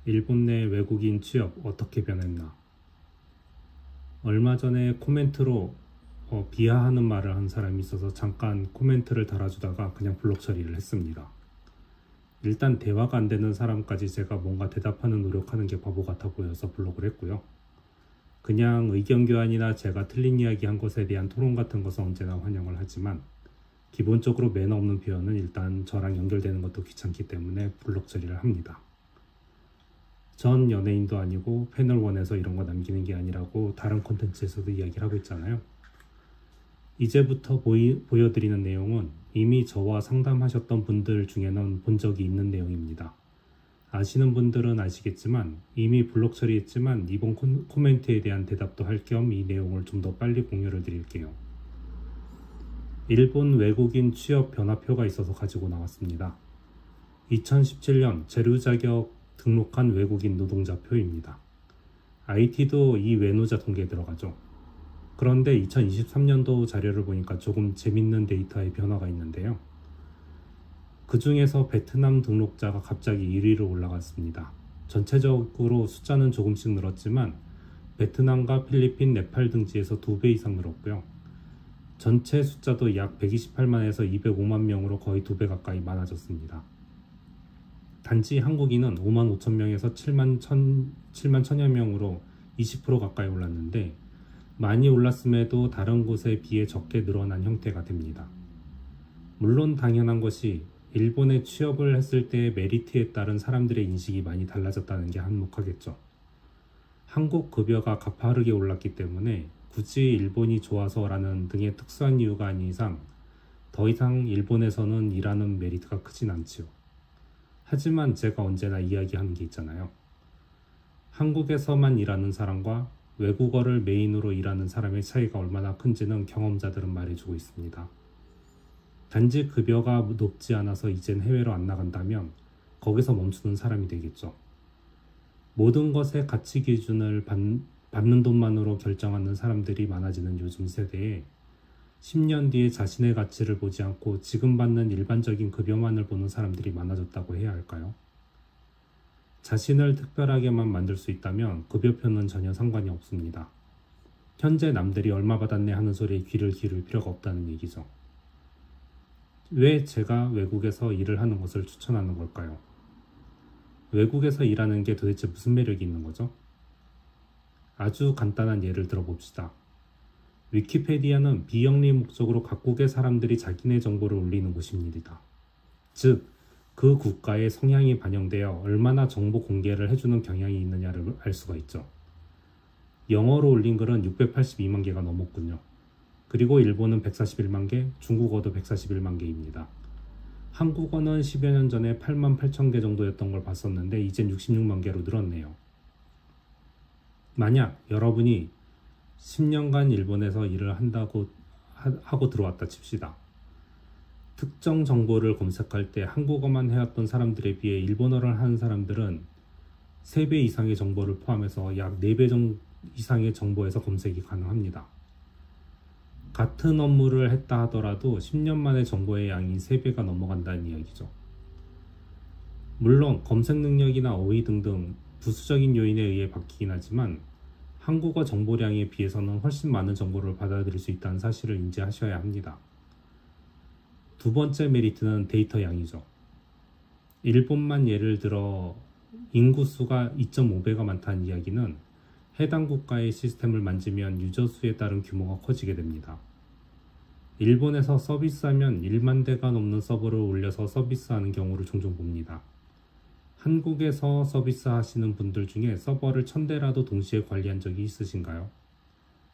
일본 내 외국인 취업 어떻게 변했나? 얼마 전에 코멘트로 비하하는 말을 한 사람이 있어서 잠깐 코멘트를 달아주다가 그냥 블록 처리를 했습니다. 일단 대화가 안 되는 사람까지 제가 뭔가 대답하는 노력하는 게 바보 같아 보여서 블록을 했고요. 그냥 의견 교환이나 제가 틀린 이야기 한 것에 대한 토론 같은 것은 언제나 환영을 하지만 기본적으로 매너 없는 표현은 일단 저랑 연결되는 것도 귀찮기 때문에 블록 처리를 합니다. 전 연예인도 아니고 패널원에서 이런 거 남기는 게 아니라고 다른 콘텐츠에서도 이야기를 하고 있잖아요. 이제부터 보여드리는 내용은 이미 저와 상담하셨던 분들 중에는 본 적이 있는 내용입니다. 아시는 분들은 아시겠지만 이미 블록 처리했지만 이번 코멘트에 대한 대답도 할 겸 이 내용을 좀 더 빨리 공유를 드릴게요. 일본 외국인 취업 변화표가 있어서 가지고 나왔습니다. 2017년 재료 자격 등록한 외국인 노동자표입니다. IT도 이 외노자 통계에 들어가죠. 그런데 2023년도 자료를 보니까 조금 재밌는 데이터의 변화가 있는데요. 그 중에서 베트남 등록자가 갑자기 1위로 올라갔습니다. 전체적으로 숫자는 조금씩 늘었지만 베트남과 필리핀, 네팔 등지에서 2배 이상 늘었고요. 전체 숫자도 약 128만에서 205만 명으로 거의 2배 가까이 많아졌습니다. 단지 한국인은 5만 5천 명에서 7만 1천여 명으로 20% 가까이 올랐는데 많이 올랐음에도 다른 곳에 비해 적게 늘어난 형태가 됩니다. 물론 당연한 것이 일본에 취업을 했을 때 메리트에 따른 사람들의 인식이 많이 달라졌다는 게 한몫하겠죠. 한국 급여가 가파르게 올랐기 때문에 굳이 일본이 좋아서라는 등의 특수한 이유가 아닌 이상 더 이상 일본에서는 일하는 메리트가 크진 않지요. 하지만 제가 언제나 이야기하는 게 있잖아요. 한국에서만 일하는 사람과 외국어를 메인으로 일하는 사람의 차이가 얼마나 큰지는 경험자들은 말해주고 있습니다. 단지 급여가 높지 않아서 이젠 해외로 안 나간다면 거기서 멈추는 사람이 되겠죠. 모든 것의 가치 기준을 받는 돈만으로 결정하는 사람들이 많아지는 요즘 세대에 10년 뒤에 자신의 가치를 보지 않고 지금 받는 일반적인 급여만을 보는 사람들이 많아졌다고 해야 할까요? 자신을 특별하게만 만들 수 있다면 급여표는 전혀 상관이 없습니다. 현재 남들이 얼마 받았네 하는 소리에 귀를 기울일 필요가 없다는 얘기죠. 왜 제가 외국에서 일을 하는 것을 추천하는 걸까요? 외국에서 일하는 게 도대체 무슨 매력이 있는 거죠? 아주 간단한 예를 들어봅시다. 위키페디아는 비영리 목적으로 각국의 사람들이 자기네 정보를 올리는 곳입니다. 즉, 그 국가의 성향이 반영되어 얼마나 정보 공개를 해주는 경향이 있느냐를 알 수가 있죠. 영어로 올린 글은 682만 개가 넘었군요. 그리고 일본은 141만 개, 중국어도 141만 개입니다. 한국어는 10여 년 전에 8만 8천 개 정도였던 걸 봤었는데 이젠 66만 개로 늘었네요. 만약 여러분이 10년간 일본에서 일을 하고 들어왔다 칩시다. 특정 정보를 검색할 때 한국어만 해왔던 사람들에 비해 일본어를 하는 사람들은 3배 이상의 정보를 포함해서 약 4배 이상의 정보에서 검색이 가능합니다. 같은 업무를 했다 하더라도 10년 만에 정보의 양이 3배가 넘어간다는 이야기죠. 물론 검색 능력이나 어휘 등등 부수적인 요인에 의해 바뀌긴 하지만 한국어 정보량에 비해서는 훨씬 많은 정보를 받아들일 수 있다는 사실을 인지하셔야 합니다. 두 번째 메리트는 데이터 양이죠. 일본만 예를 들어 인구수가 2.5배가 많다는 이야기는 해당 국가의 시스템을 만지면 유저 수에 따른 규모가 커지게 됩니다. 일본에서 서비스하면 1만 대가 넘는 서버를 올려서 서비스하는 경우를 종종 봅니다. 한국에서 서비스하시는 분들 중에 서버를 1000대라도 동시에 관리한 적이 있으신가요?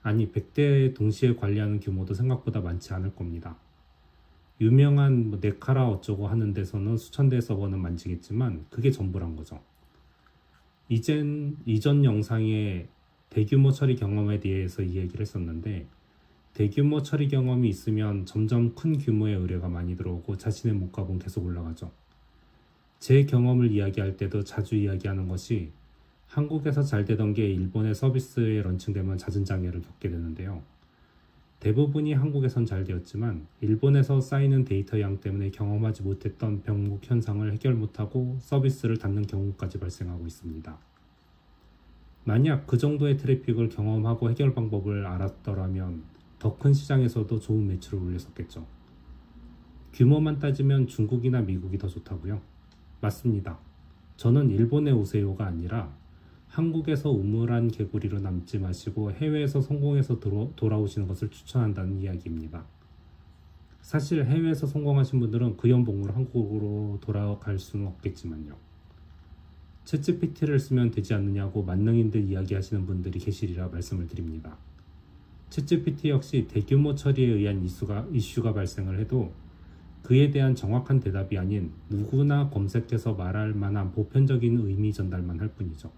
아니, 100대 동시에 관리하는 규모도 생각보다 많지 않을 겁니다. 유명한 네카라 어쩌고 하는 데서는 수천 대 서버는 만지겠지만 그게 전부란 거죠. 이전 영상에 대규모 처리 경험에 대해서 이야기를 했었는데 대규모 처리 경험이 있으면 점점 큰 규모의 의뢰가 많이 들어오고 자신의 목값은 계속 올라가죠. 제 경험을 이야기할 때도 자주 이야기하는 것이 한국에서 잘 되던 게 일본의 서비스에 런칭되면 잦은 장애를 겪게 되는데요. 대부분이 한국에선 잘 되었지만 일본에서 쌓이는 데이터 양 때문에 경험하지 못했던 병목 현상을 해결 못하고 서비스를 닫는 경우까지 발생하고 있습니다. 만약 그 정도의 트래픽을 경험하고 해결 방법을 알았더라면 더 큰 시장에서도 좋은 매출을 올렸었겠죠. 규모만 따지면 중국이나 미국이 더 좋다고요? 맞습니다. 저는 일본에 오세요가 아니라 한국에서 우물한 개구리로 남지 마시고 해외에서 성공해서 돌아오시는 것을 추천한다는 이야기입니다. 사실 해외에서 성공하신 분들은 그 연봉으로 한국으로 돌아갈 수는 없겠지만요. 챗GPT를 쓰면 되지 않느냐고 만능인들 이야기하시는 분들이 계시리라 말씀을 드립니다. 챗GPT 역시 대규모 처리에 의한 이슈가 발생을 해도 그에 대한 정확한 대답이 아닌 누구나 검색해서 말할 만한 보편적인 의미 전달만 할 뿐이죠.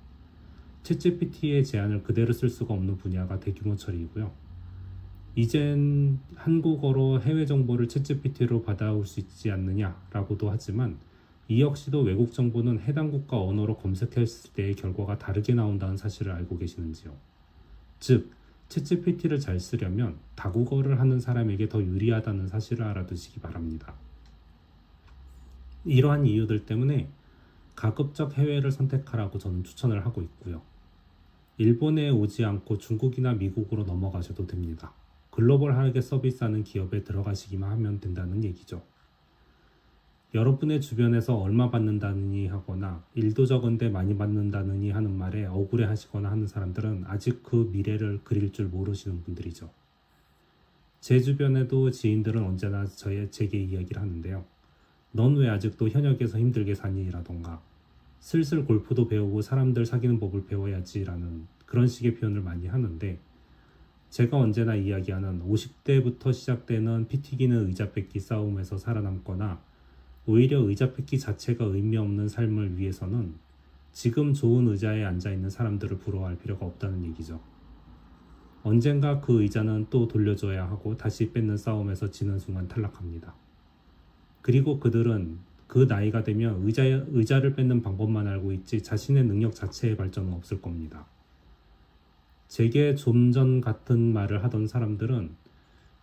챗GPT의 제안을 그대로 쓸 수가 없는 분야가 대규모 처리이고요. 이젠 한국어로 해외 정보를 챗GPT로 받아올 수 있지 않느냐라고도 하지만 이 역시도 외국 정보는 해당 국가 언어로 검색했을 때의 결과가 다르게 나온다는 사실을 알고 계시는지요? 즉, 챗GPT를 잘 쓰려면 다국어를 하는 사람에게 더 유리하다는 사실을 알아두시기 바랍니다. 이러한 이유들 때문에 가급적 해외를 선택하라고 저는 추천을 하고 있고요. 일본에 오지 않고 중국이나 미국으로 넘어가셔도 됩니다. 글로벌하게 서비스하는 기업에 들어가시기만 하면 된다는 얘기죠. 여러분의 주변에서 얼마 받는다느니 하거나 일도 적은데 많이 받는다느니 하는 말에 억울해 하시거나 하는 사람들은 아직 그 미래를 그릴 줄 모르시는 분들이죠. 제 주변에도 지인들은 언제나 제게 이야기를 하는데요. 넌 왜 아직도 현역에서 힘들게 사니? 라던가 슬슬 골프도 배우고 사람들 사귀는 법을 배워야지 라는 그런 식의 표현을 많이 하는데 제가 언제나 이야기하는 50대부터 시작되는 피 튀기는 의자 뺏기 싸움에서 살아남거나 오히려 의자 뺏기 자체가 의미 없는 삶을 위해서는 지금 좋은 의자에 앉아있는 사람들을 부러워할 필요가 없다는 얘기죠. 언젠가 그 의자는 또 돌려줘야 하고 다시 뺏는 싸움에서 지는 순간 탈락합니다. 그리고 그들은 그 나이가 되면 의자를 뺏는 방법만 알고 있지 자신의 능력 자체의 발전은 없을 겁니다. 제게 좀 전 같은 말을 하던 사람들은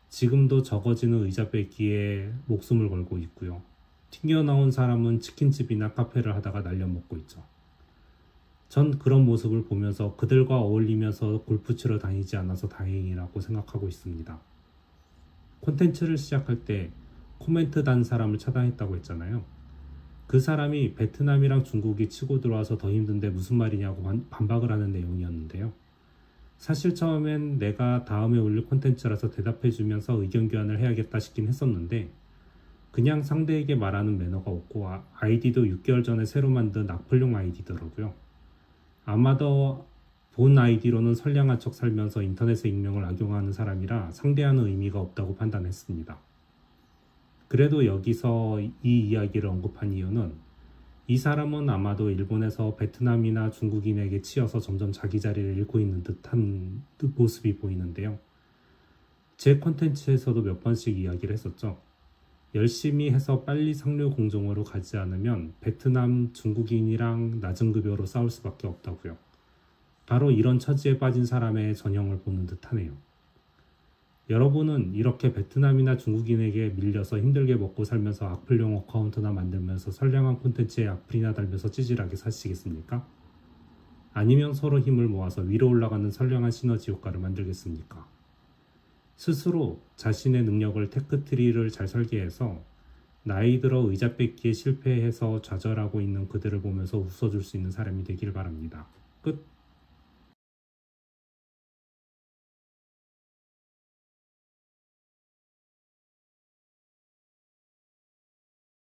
지금도 적어지는 의자 뺏기에 목숨을 걸고 있고요. 튕겨나온 사람은 치킨집이나 카페를 하다가 날려먹고 있죠. 전 그런 모습을 보면서 그들과 어울리면서 골프 치러 다니지 않아서 다행이라고 생각하고 있습니다. 콘텐츠를 시작할 때 코멘트 단 사람을 차단했다고 했잖아요. 그 사람이 베트남이랑 중국이 치고 들어와서 더 힘든데 무슨 말이냐고 반박을 하는 내용이었는데요. 사실 처음엔 내가 다음에 올릴 콘텐츠라서 대답해주면서 의견 교환을 해야겠다 싶긴 했었는데 그냥 상대에게 말하는 매너가 없고 아이디도 6개월 전에 새로 만든 악플용 아이디더라고요. 아마도 본 아이디로는 선량한 척 살면서 인터넷의 익명을 악용하는 사람이라 상대하는 의미가 없다고 판단했습니다. 그래도 여기서 이 이야기를 언급한 이유는 이 사람은 아마도 일본에서 베트남이나 중국인에게 치여서 점점 자기 자리를 잃고 있는 듯한 모습이 보이는데요. 제 콘텐츠에서도 몇 번씩 이야기를 했었죠. 열심히 해서 빨리 상류 공정으로 가지 않으면 베트남 중국인이랑 낮은 급여로 싸울 수밖에 없다고요. 바로 이런 처지에 빠진 사람의 전형을 보는 듯하네요. 여러분은 이렇게 베트남이나 중국인에게 밀려서 힘들게 먹고 살면서 악플용 어카운트나 만들면서 선량한 콘텐츠에 악플이나 달면서 찌질하게 사시겠습니까? 아니면 서로 힘을 모아서 위로 올라가는 선량한 시너지 효과를 만들겠습니까? 스스로 자신의 능력을 테크트리를 잘 설계해서 나이 들어 의자 뺏기에 실패해서 좌절하고 있는 그들을 보면서 웃어줄 수 있는 사람이 되길 바랍니다. 끝.